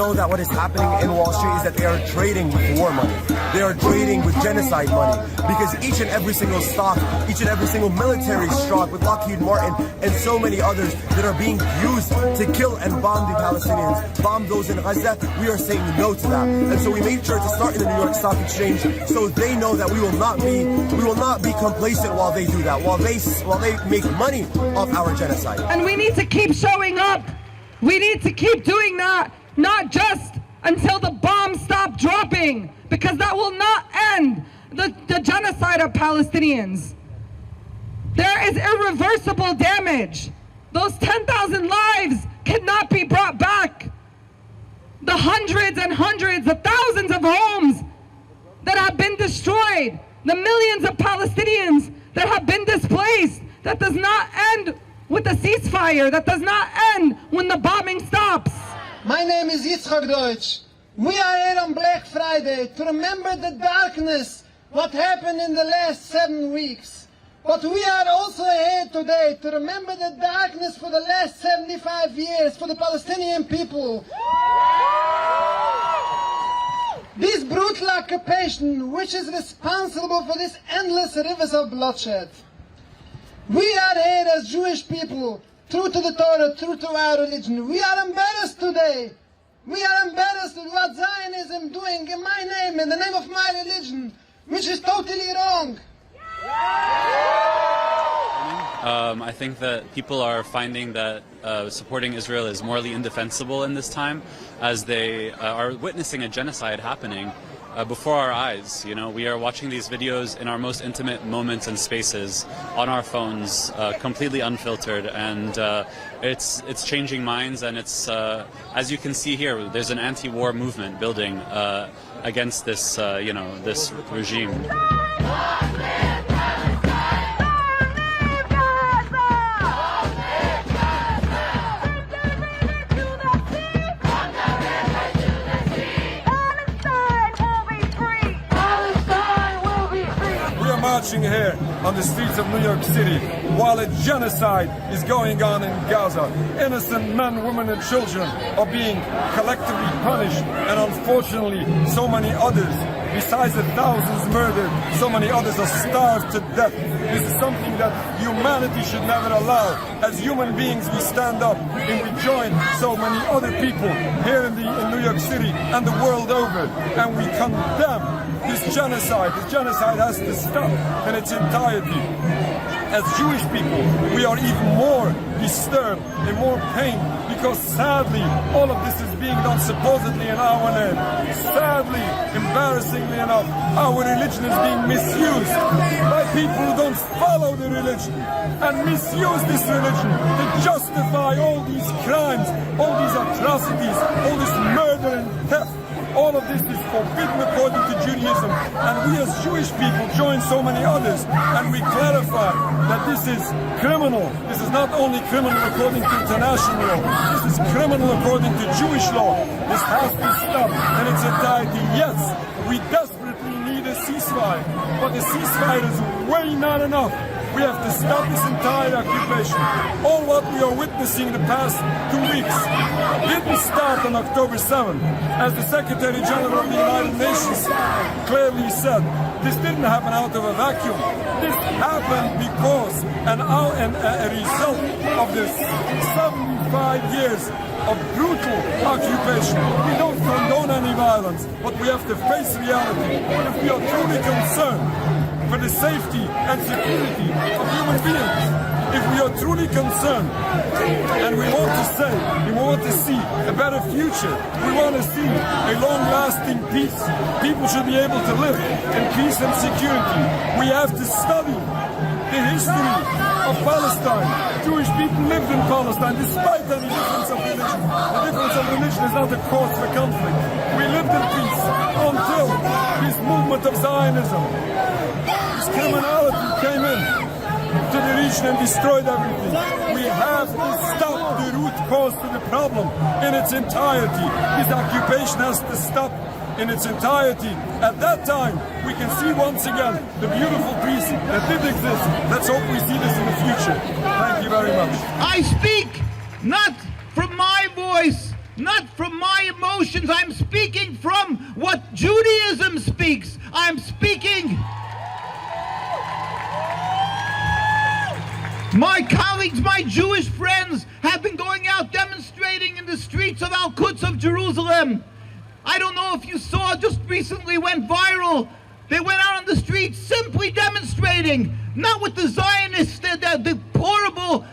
know that what is happening in Wall Street is that they are trading with war money. They are trading with genocide money, because each and every single stock, each and every single military stock with Lockheed Martin and so many others that are being used to kill and bomb the Palestinians, bomb those in Gaza, we are saying no to that. And so we made sure to start in the New York Stock Exchange so they know that we will not be complacent while they do that, while they make money off our genocide. And we need to keep showing up. We need to keep doing that, not just until the bombs stop dropping, because that will not end the genocide of Palestinians. There is irreversible damage. Those 10,000 lives cannot be brought back. The hundreds and hundreds of thousands of homes that have been destroyed, the millions of Palestinians that have been displaced, that does not end with a ceasefire, that does not end when the bombing stops. My name is Yitzchak Deutsch. We are here on Black Friday to remember the darkness, what happened in the last 7 weeks. But we are also here today to remember the darkness for the last 75 years for the Palestinian people. This brutal occupation, which is responsible for this endless rivers of bloodshed. We are here as Jewish people, true to the Torah, true to our religion. We are embarrassed today. We are embarrassed at what Zionism doing in my name, in the name of my religion, which is totally wrong. I think that people are finding that supporting Israel is morally indefensible in this time, as they are witnessing a genocide happening before our eyes. You know, we are watching these videos in our most intimate moments and spaces on our phones, completely unfiltered, and it's changing minds. And it's as you can see here, there's an anti-war movement building against this, this regime. Marching here on the streets of New York City while a genocide is going on in Gaza. Innocent men, women and children are being collectively punished, and unfortunately so many others, besides the thousands murdered, so many others are starved to death. This is something that humanity should never allow. As human beings we stand up and we join so many other people here in New York City and the world over, and we condemn this genocide. This genocide has to stop in its entirety. As Jewish people, we are even more disturbed and more pain, because sadly all of this is being done supposedly in our name. Sadly, embarrassingly enough, our religion is being misused by people who don't follow the religion and misuse this religion to justify all these crimes, all these atrocities, all this murder and theft. All of this is forbidden according to Judaism, and we as Jewish people join so many others, and we clarify that this is criminal. This is not only criminal according to international law, this is criminal according to Jewish law. This has to stop in its entirety. Yes, we desperately need a ceasefire, but the ceasefire is way not enough. We have to stop this entire occupation. All what we are witnessing the past 2 weeks didn't start on October 7th. As the Secretary General of the United Nations clearly said, this didn't happen out of a vacuum. This happened because a result of this 75 years of brutal occupation. We don't condone any violence, but we have to face reality. If we are truly concerned for the safety and security of human beings, if we are truly concerned and we want to see a better future, we want to see a long-lasting peace, people should be able to live in peace and security. We have to study the history of Palestine. Jewish people lived in Palestine despite any difference of religion. The difference of religion is not the cause for conflict. We lived in peace until this movement of Zionism, this criminality came in to the region and destroyed everything. We have to stop the root cause to the problem in its entirety. This occupation has to stop in its entirety. At that time, we can see once again the beautiful peace that did exist. Let's hope we see this in the future. Thank you very much. I speak not from my voice, not from my emotion. nations. I'm speaking from what Judaism speaks. I'm speaking. My colleagues, my Jewish friends have been going out demonstrating in the streets of Al-Quds of Jerusalem. I don't know if you saw, just recently went viral. They went out on the streets simply demonstrating, not with the Zionists, their deplorable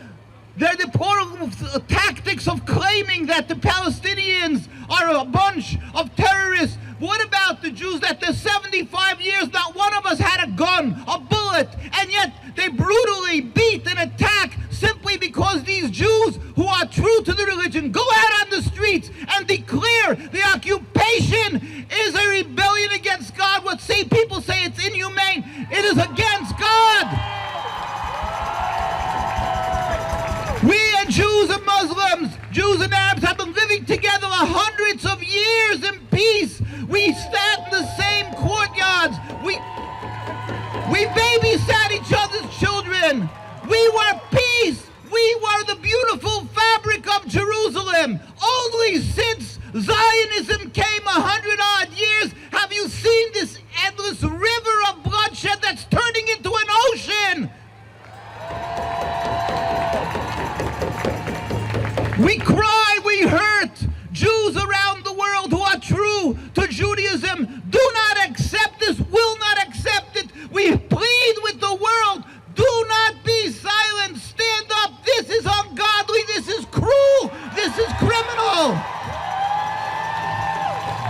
tactics of claiming that the Palestinians are a bunch of terrorists. What about the Jews that there's 75 years, not one of us had a gun, a bullet, and yet they brutally beat and attack simply because these Jews who are true to the religion go out on the streets and declare the occupation is a rebellion against God. What people say it's inhumane, it is against God. We and Jews and Muslims, Jews and Arabs have been living together hundreds of years in peace. We sat in the same courtyards. We babysat each other's children. We were peace. We were the beautiful fabric of Jerusalem. Only since Zionism came 100-odd years have you seen this endless river of bloodshed that's turning into an ocean. We cry, we hurt. Jews around the world who are true to Judaism do not accept this, will not accept it. We plead with the world, do not be silent, stand up. This is ungodly, this is cruel, this is criminal.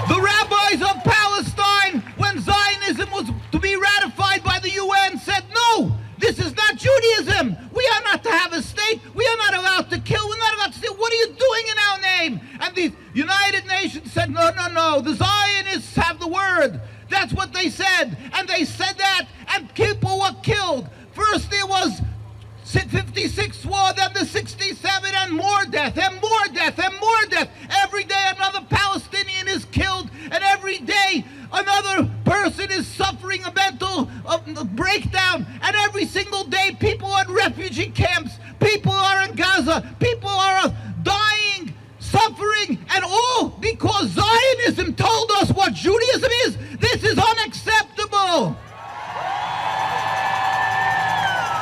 The rabbis of Palestine, when Zionism was to be ratified by the UN, said, no, this is not Judaism. We are not to have a state. We are not allowed to kill. We're not allowed to say, what are you doing in our name? And the United Nations said, no, no, no. The Zionists have the word. That's what they said. And they said that, and people were killed. First there was 56 war, then the 67, and more death, and more death, and more death. Every day another Palestinian is killed, and every day another person is suffering a mental breakdown, and every single day people are in refugee camps, people are in Gaza, people are dying, suffering, and all because Zionism told us what Judaism is. This is unacceptable.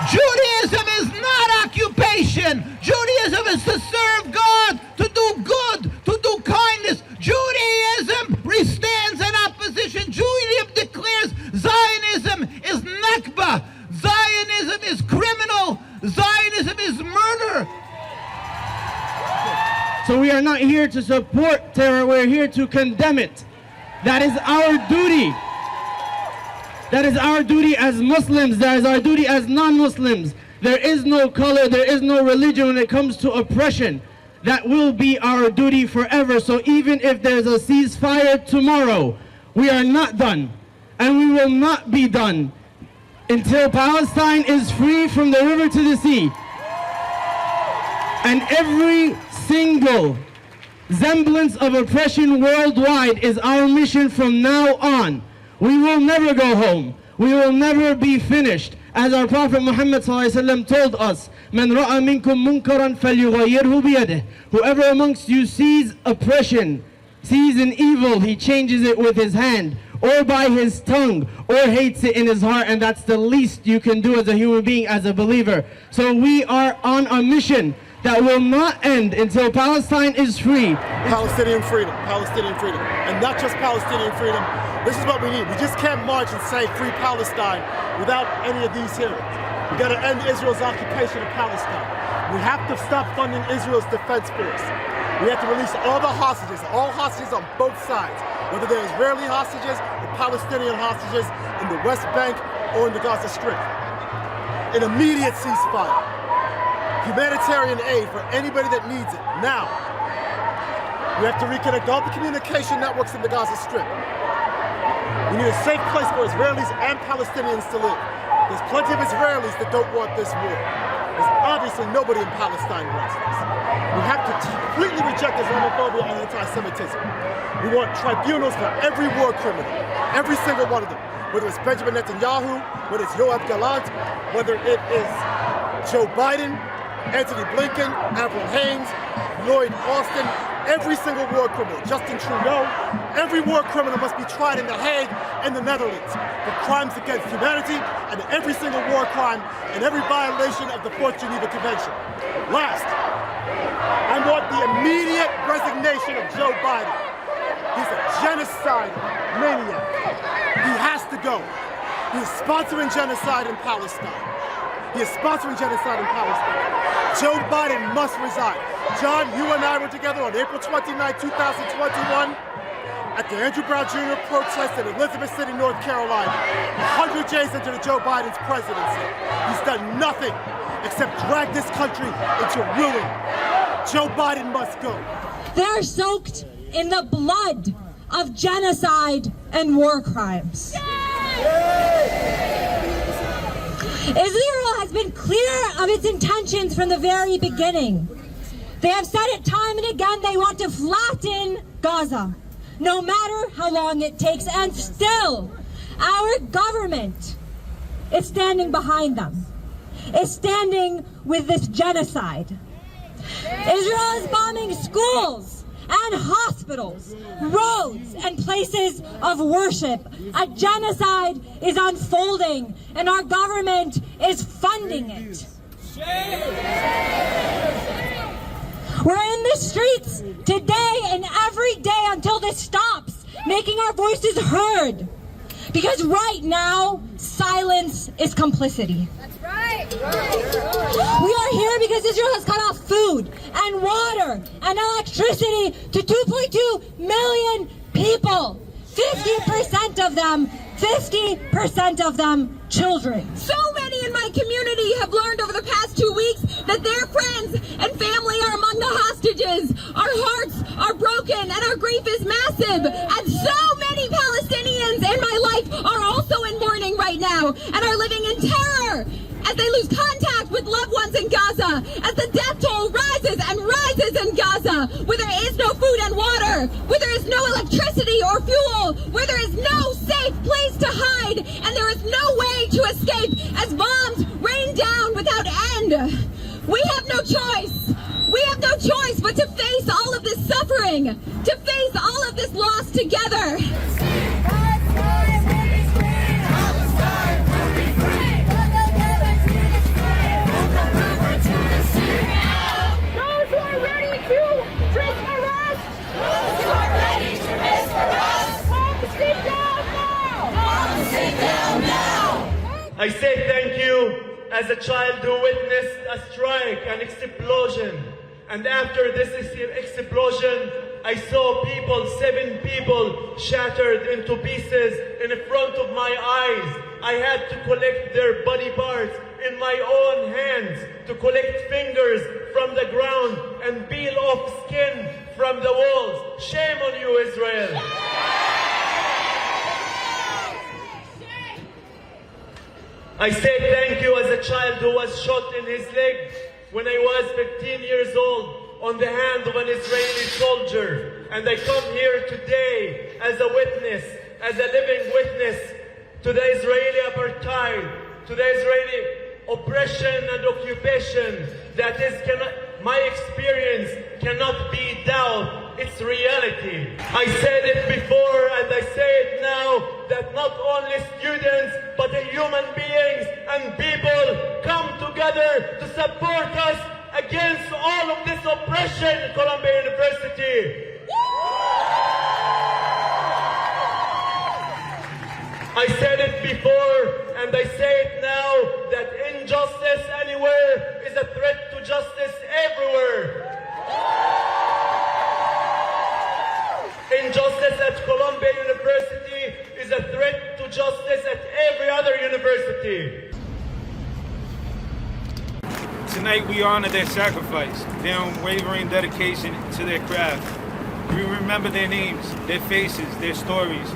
Judaism is not occupation. Judaism is to serve God, to do good, to do kindness. Judaism stands in opposition. Judaism declares Zionism is Nakba. Zionism is criminal. Zionism is murder. So we are not here to support terror, we're here to condemn it. That is our duty. That is our duty as Muslims, that is our duty as non-Muslims. There is no color, there is no religion when it comes to oppression. That will be our duty forever. So even if there's a ceasefire tomorrow, we are not done. And we will not be done until Palestine is free from the river to the sea. And every single semblance of oppression worldwide is our mission from now on. We will never go home. We will never be finished. As our Prophet Muhammad ﷺ told us, "Man ra'a minkum munkaran falyughayyirhu biyadihi." Whoever amongst you sees oppression, sees an evil, he changes it with his hand, or by his tongue, or hates it in his heart, and that's the least you can do as a human being, as a believer. So we are on a mission that will not end until Palestine is free. Palestinian freedom, and not just Palestinian freedom. This is what we need. We just can't march and say free Palestine without any of these hearings. We got to end Israel's occupation of Palestine. We have to stop funding Israel's defense force. We have to release all the hostages, all hostages on both sides, whether they're Israeli hostages or Palestinian hostages in the West Bank or in the Gaza Strip. An immediate ceasefire. Humanitarian aid for anybody that needs it, now. We have to reconnect all the communication networks in the Gaza Strip. We need a safe place for Israelis and Palestinians to live. There's plenty of Israelis that don't want this war. There's obviously nobody in Palestine wants this. We have to completely reject Islamophobia and anti-Semitism. We want tribunals for every war criminal, every single one of them. Whether it's Benjamin Netanyahu, whether it's Yoav Gallant, whether it is Joe Biden, Anthony Blinken, Avril Haines, Lloyd Austin, every single war criminal. Justin Trudeau, every war criminal must be tried in The Hague in the Netherlands for crimes against humanity and every single war crime and every violation of the Fourth Geneva Convention. Last, I want the immediate resignation of Joe Biden. He's a genocide maniac. He has to go. He is sponsoring genocide in Palestine. He is sponsoring genocide in Palestine. Joe Biden must resign. John, you and I were together on April 29, 2021 at the Andrew Brown Jr. protest in Elizabeth City, North Carolina. 100 days into Joe Biden's presidency. He's done nothing except drag this country into ruin. Joe Biden must go. They're soaked in the blood of genocide and war crimes. Israel has been clear of its intentions from the very beginning. They have said it time and again they want to flatten Gaza, no matter how long it takes, and still our government is standing behind them, is standing with this genocide. Israel is bombing schools and hospitals, roads and places of worship. A genocide is unfolding and our government is funding it. We're in the streets today and every day until this stops, making our voices heard. Because right now, silence is complicity. That's right. We are here because Israel has cut off food and water and electricity to 2.2 million people. 50% of them children. So many in my community have learned over the past 2 weeks that their friends and family are among the hostages. Our hearts are broken and our grief is massive. And so many Palestinians in my life are also in mourning right now and are living in terror as they lose contact with loved ones in Gaza, as the death toll rises and rises in Gaza, where there is no food and water, where there is no electricity or fuel, where there is no safe place to hide, and there is no way to escape as bombs rain down without end. We have no choice. We have no choice but to face all of this suffering, to face all of this loss together. I say thank you as a child who witnessed a strike, an explosion. And after this explosion, I saw 7 people shattered into pieces in front of my eyes. I had to collect their body parts in my own hands, to collect fingers from the ground and peel off skin from the walls. Shame on you, Israel. I say thank you as a child who was shot in his leg when I was 15 years old on the hand of an Israeli soldier. And I come here today as a witness, as a living witness to the Israeli apartheid, to the Israeli oppression and occupation that my experience cannot be doubt. It's reality. I said it before and I say it now, that not only students but human beings and people come together to support us against all of this oppression at Columbia University. I said it before and I say it now, that injustice anywhere is a threat to justice everywhere. Injustice at Columbia University is a threat to justice at every other university. Tonight we honor their sacrifice, their unwavering dedication to their craft. We remember their names, their faces, their stories.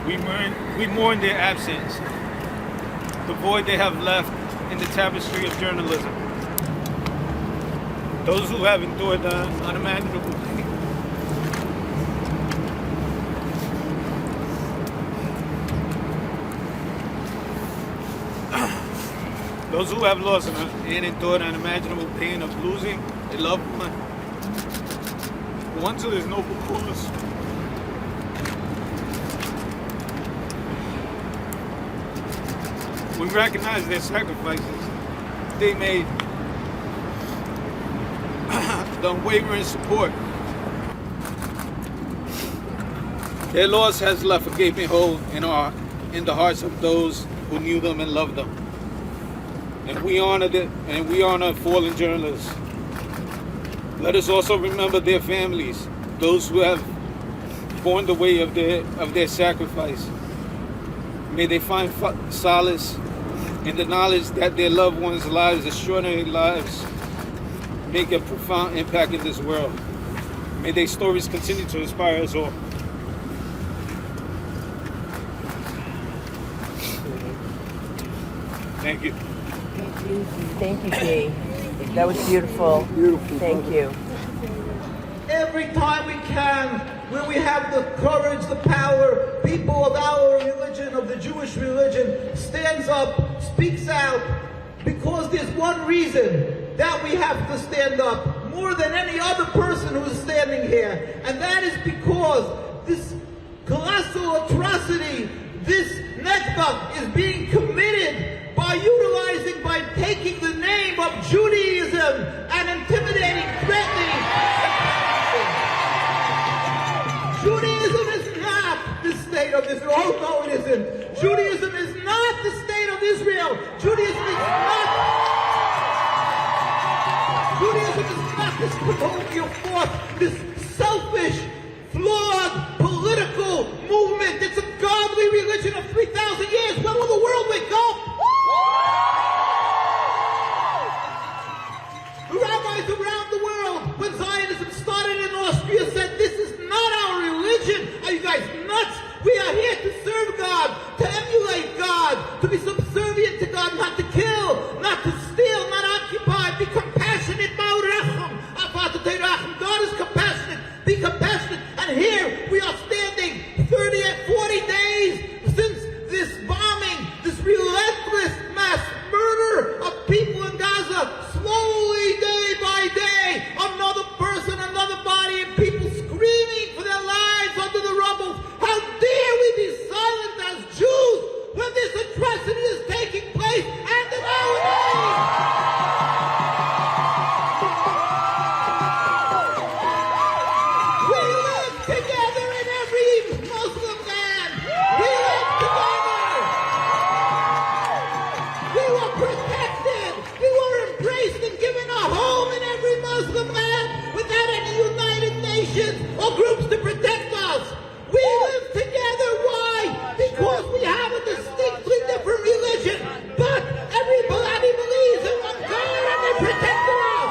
We mourn their absence, the void they have left in the tapestry of journalism. Those who have endured the unimaginable pain. Those who have lost and endured unimaginable pain of losing a loved one. One to this noble cause. We recognize their sacrifices they made, the unwavering support. Their loss has left a gaping hole in the hearts of those who knew them and loved them. And we honor fallen journalists. Let us also remember their families, those who have borne the weight of their sacrifice. May they find solace in the knowledge that their loved ones' lives, extraordinary lives, make a profound impact in this world. May their stories continue to inspire us all. Thank you. Thank you, Dee. That was beautiful. Beautiful. Thank you. Every time we can, when we have the courage, the power, people of our religion, of the Jewish religion, stands up, speaks out, because there's one reason that we have to stand up, more than any other person who is standing here, and that is because this colossal atrocity, this Nakba, is being committed by taking the name of Judaism and intimidating, threatening. Judaism is not the state of Israel. Oh, no, it isn't. Judaism is not the state of Israel. Judaism is not this colonial force, this selfish, flawed, political movement. It's a godly religion of 3,000 years. When will the world wake up? The rabbis around the world, when Zionism started in Austria, said, this is not our religion. Are you guys nuts? We are here to serve God, to emulate God, to be subservient to God, not to kill, not to steal, not occupy. Be compassionate. God is compassionate. Be compassionate. And here we are standing 30 and 40 days since this bombing, this relentless mass murder of people in Gaza. Slowly, day by day, another person, another body, and people screaming for their lives under the rubble. How dare we be silent as Jews when this atrocity is taking place and in our name? Or groups to protect us. We live together. Why? Because we have a distinctly different religion. But everybody believes in one God and they protect us.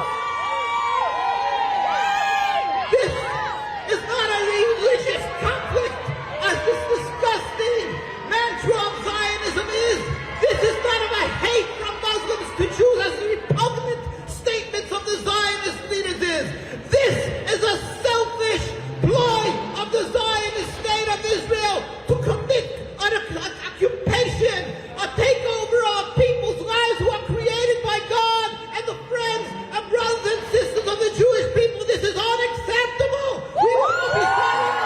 This is not a religious conflict as this disgusting mantra of Zionism is. This is not about hate from Muslims to Jews as the repugnant statements of the Zionist leaders is. This is a selfish ploy of the Zionist state of Israel to commit an occupation, a takeover of people's lives who are created by God and the friends and brothers and sisters of the Jewish people. This is unacceptable. We will not be silent.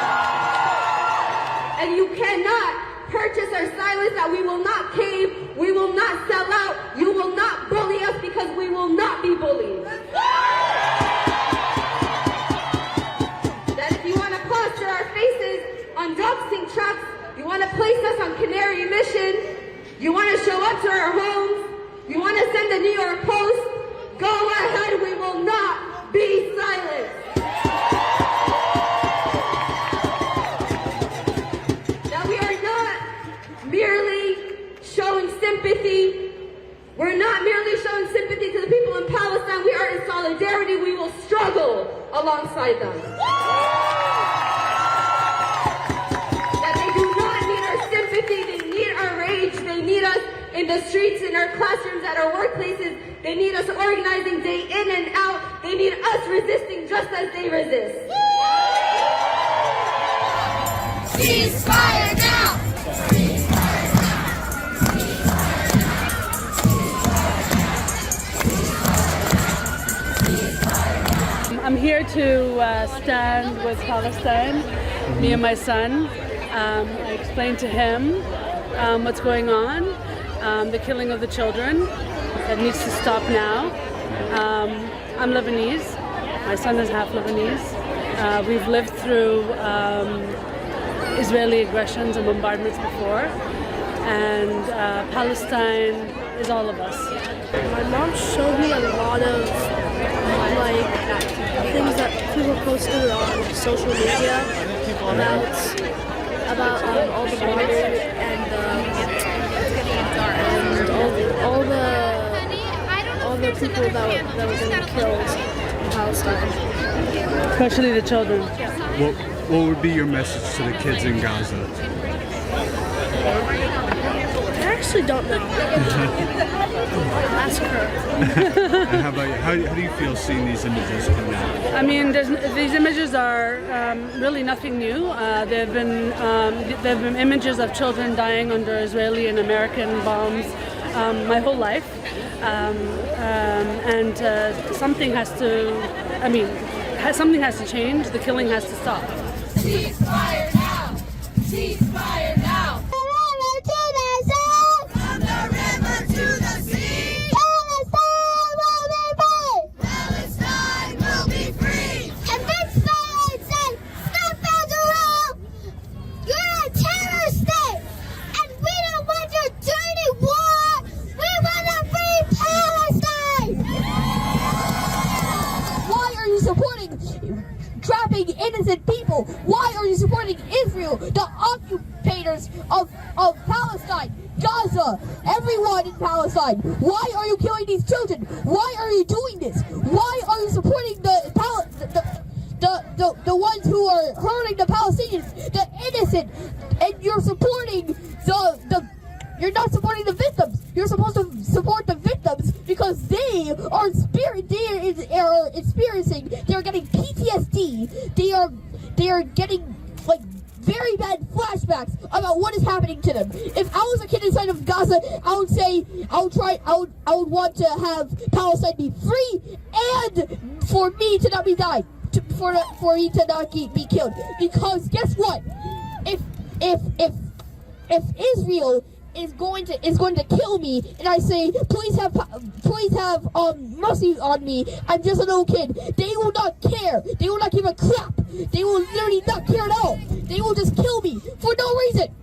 And you cannot purchase our silence, that we will not cave, we will not sell out, you will not bully us because we will not be bullied. On doxing trucks, you want to place us on Canary Mission, you want to show up to our homes, you want to send the New York Post, go ahead, we will not be silent. Now we are not merely showing sympathy, we're not merely showing sympathy to the people in Palestine, we are in solidarity, we will struggle alongside them. They need us in the streets, in our classrooms, at our workplaces. They need us organizing day in and out. They need us resisting just as they resist. Ceasefire now! I'm here to stand with Palestine, me and my son. I explained to him what's going on, the killing of the children that needs to stop now. I'm Lebanese. My son is half Lebanese. We've lived through Israeli aggressions and bombardments before, and Palestine is all of us. My mom showed me a lot of things that people posted on social media about all the bombing and all the people that were getting killed in Palestine. Especially the children. What would be your message to the kids in Gaza? I actually don't know. Ask her. And how do you feel seeing these images come out? I mean, these images are really nothing new. There have been images of children dying under Israeli and American bombs my whole life, and something has to. I mean, something has to change. The killing has to stop. Ceasefire now! Ceasefire now! From the river to the sea! Palestine will be free! Palestine will be free! And this man said, stop Israel! You're a terror state! And we don't want your dirty war! We want to free Palestine! Why are you supporting trapping innocent people? Why are you supporting Israel, the occupators of Palestine, Gaza, everyone in Palestine? Why are you killing these children? Why are you doing this? Why are you supporting the ones who are hurting the Palestinians, the innocent? And you're supporting you're not supporting the victims. You're supposed to support the victims because they are experiencing. They're getting PTSD. They are getting very bad flashbacks about what is happening to them. If I was a kid inside of Gaza, I would say I would want to have Palestine be free and for me to not be died, for me to not be killed. Because guess what? If Israel is going to kill me, and I say, please have mercy on me, I'm just a little kid, they will not care. They will not give a crap. They will literally not care at all. They will just kill me for no reason.